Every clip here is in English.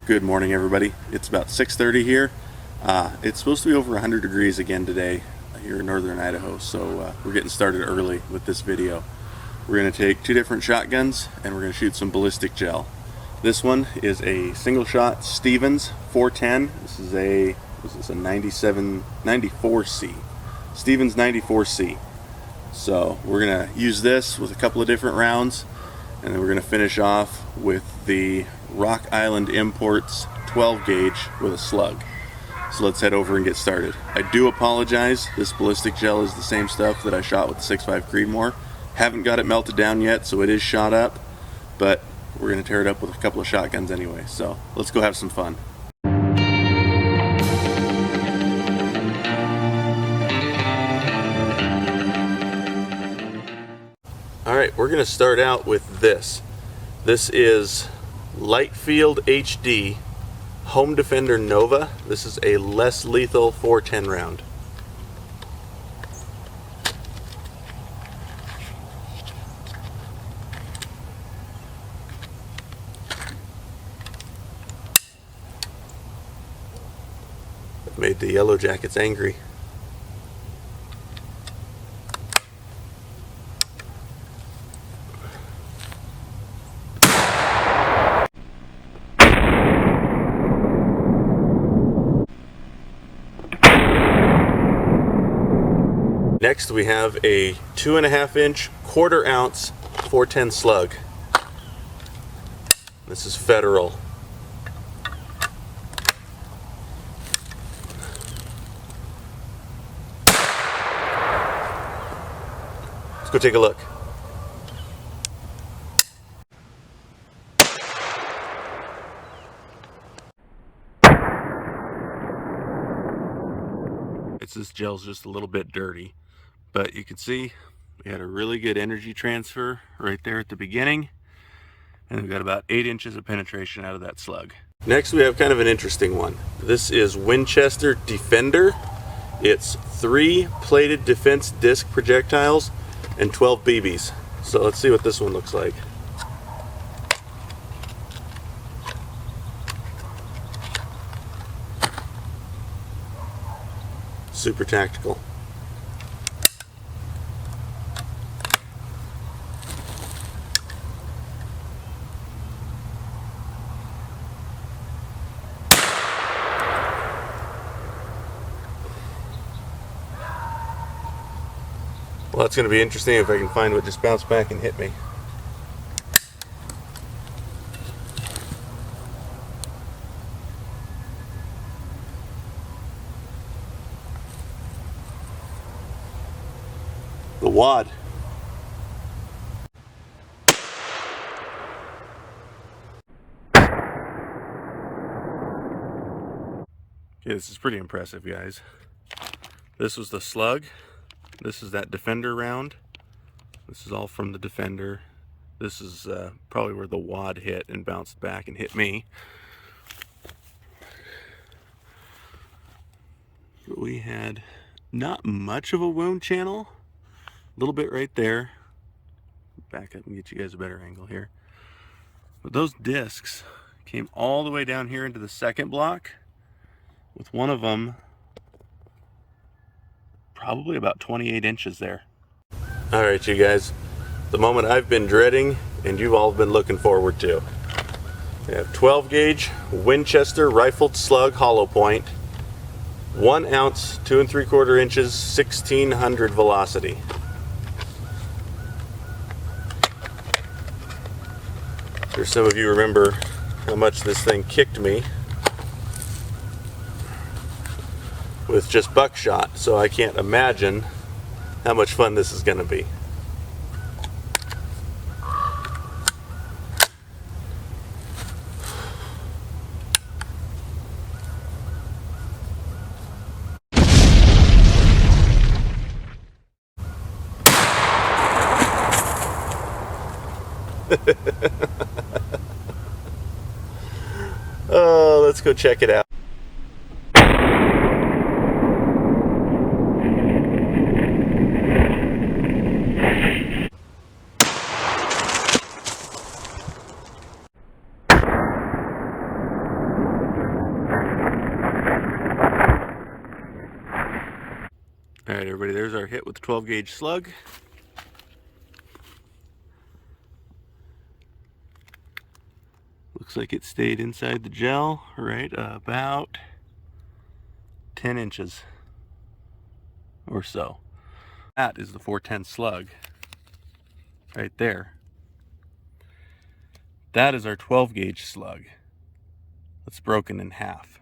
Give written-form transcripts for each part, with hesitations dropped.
Good morning, everybody. It's about 6:30 here. It's supposed to be over 100 degrees again today here in northern Idaho, so we're getting started early with this video. We're going to take two different shotguns and we're going to shoot some ballistic gel. This one is a single shot Stevens 410. This is a 94C. Stevens 94C. So we're going to use this with a couple of different rounds, and then we're going to finish off with the Rock Island Imports 12 gauge with a slug. So let's head over and get started. I do apologize, this ballistic gel is the same stuff that I shot with the 6.5 Creedmoor. Haven't got it melted down yet, so it is shot up, but we're going to tear it up with a couple of shotguns anyway. So let's go have some fun. Alright, we're going to start out with this. This is Lightfield HD Home Defender Nova. This is a less lethal 410 round. I've made the Yellow Jackets angry. Next we have a 2.5 inch 1/4 ounce 410 slug. This is Federal. Let's go take a look. This gel's just a little bit dirty, but you can see we had a really good energy transfer right there at the beginning, and we've got about 8 inches of penetration out of that slug. Next we have kind of an interesting one. This is Winchester Defender. It's 3 plated defense disc projectiles and 12 BBs. So let's see what this one looks like. Super tactical. Well, that's going to be interesting if I can find what just bounced back and hit me. The wad. Okay, this is pretty impressive, guys. This was the slug. This is that Defender round. This is all from the Defender. This is probably where the wad hit and bounced back and hit me. But we had not much of a wound channel. A little bit right there. Back up and get you guys a better angle here. But those discs came all the way down here into the second block, with one of them probably about 28 inches there. Alright, you guys, the moment I've been dreading and you've all been looking forward to. We have 12 gauge Winchester Rifle slug hollow point, 1 ounce 2 3/4 inches 1600 velocity. I'm sure some of you remember how much this thing kicked me with just buckshot, so I can't imagine how much fun this is going to be. Oh, let's go check it out. Alright everybody, there's our hit with the 12 gauge slug. Looks like it stayed inside the gel right about 10 inches or so. That is the 410 slug right there. That is our 12 gauge slug that's broken in half.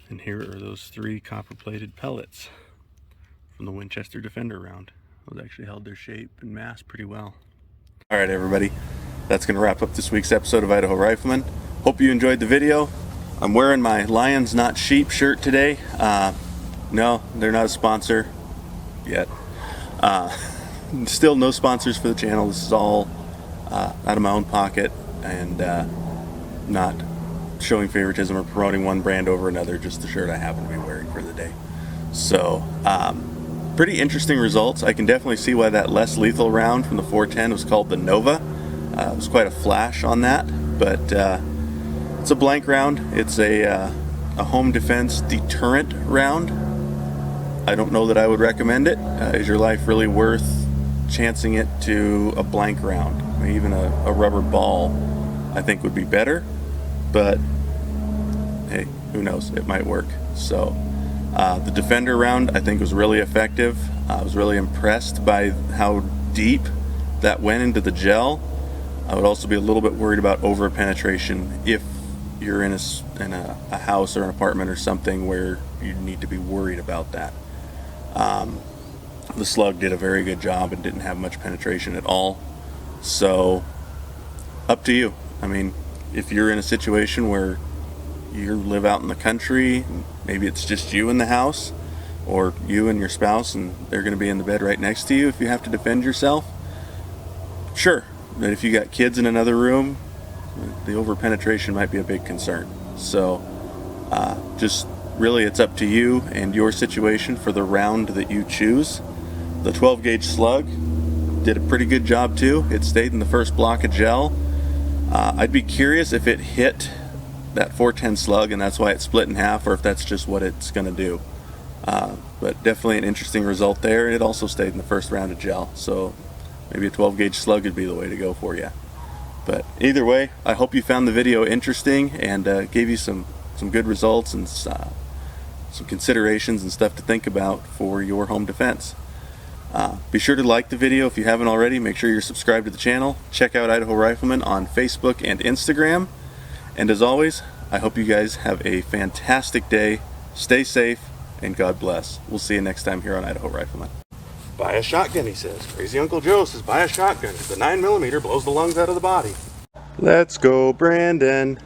And here are those 3 copper plated pellets from the Winchester Defender round. Those actually held their shape and mass pretty well. Alright everybody, that's going to wrap up this week's episode of Idaho Rifleman. Hope you enjoyed the video. I'm wearing my Lions Not Sheep shirt today. No, they're not a sponsor yet. Still no sponsors for the channel. This is all out of my own pocket and not showing favoritism or promoting one brand over another, just the shirt I happen to be wearing for the day. So, pretty interesting results. I can definitely see why that less lethal round from the 410 was called the Nova. It was quite a flash on that, but it's a blank round. It's a home defense deterrent round. I don't know that I would recommend it. Is your life really worth chancing it to a blank round? I mean, even a rubber ball I think would be better, but hey, who knows, it might work. So the Defender round I think was really effective. I was really impressed by how deep that went into the gel. I would also be a little bit worried about over penetration if you're in a house or an apartment or something where you need to be worried about that. The slug did a very good job and didn't have much penetration at all. So up to you. I mean, if you're in a situation where you live out in the country, maybe it's just you in the house or you and your spouse and they're going to be in the bed right next to you if you have to defend yourself, sure. But if you got kids in another room, the over penetration might be a big concern. So just really it's up to you and your situation for the round that you choose. The 12 gauge slug did a pretty good job too. It stayed in the first block of gel. I'd be curious if it hit that 410 slug and that's why it split in half, or if that's just what it's going to do. But definitely an interesting result there. It also stayed in the first round of gel, so maybe a 12 gauge slug would be the way to go for you. But either way, I hope you found the video interesting and gave you some good results and some considerations and stuff to think about for your home defense. Be sure to like the video if you haven't already. Make sure you're subscribed to the channel. Check out Idaho Rifleman on Facebook and Instagram. And as always, I hope you guys have a fantastic day. Stay safe and God bless. We'll see you next time here on Idaho Rifleman. Buy a shotgun, he says. Crazy Uncle Joe says buy a shotgun. The 9mm blows the lungs out of the body. Let's go, Brandon.